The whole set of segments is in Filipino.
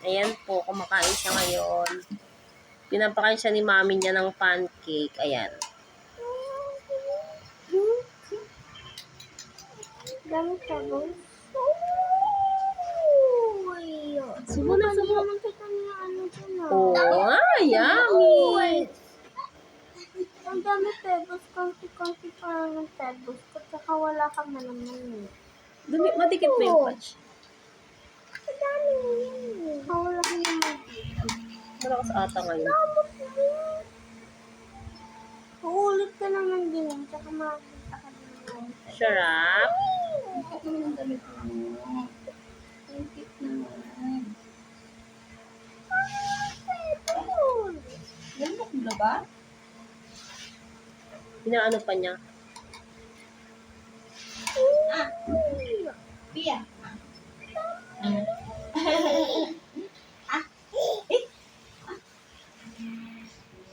Ayan po, kumakain siya ngayon. Pinapakain siya ni mami niya ng pancake. Ayan. Gamit ka ba? Subo na, subo. Nakita niya ano dyan ah. Oh, yummy. Ang dami pebbles, konti-konti pa lang ng pebbles. At saka wala kang malaman eh. Madikit ba yung patch? Ang dami yun. Wala kang naman. Malakas ata ngayon. Uulit ka naman din yan. Tsaka makakita ka din naman. Sarap. Ang damit mo. Ang cute naman. Lamok na ba? Inaano pa niya? Pia.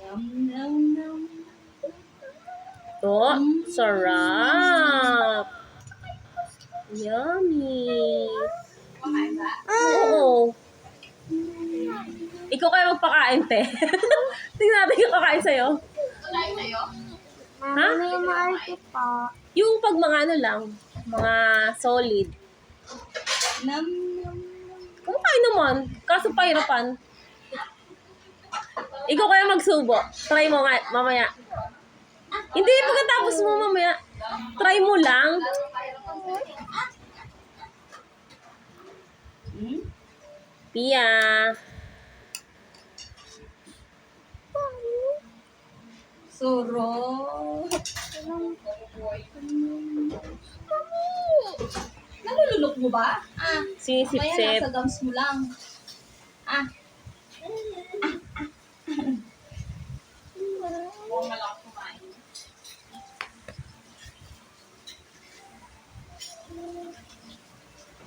Yum, yum, yum. Oh, sarap. Yummy. Kumain ba? Oo. Ikaw kaya magpakain, te. Tingnan natin yung kakain sa'yo. Kumain sa'yo? Ano yung maarte pa? Yung pag mga ano lang, mga solid. Nam, nam, nam. Kumakain naman. Kaso pahirapan. Ikaw kaya magsubo. Try mo nga, mamaya. Hindi, pagkatapos mo mamaya. Try mo lang. Hmm? Pia. Suro. Nalulunok mo ba? Mamaya Sinisip-sip. nasa gums mo lang.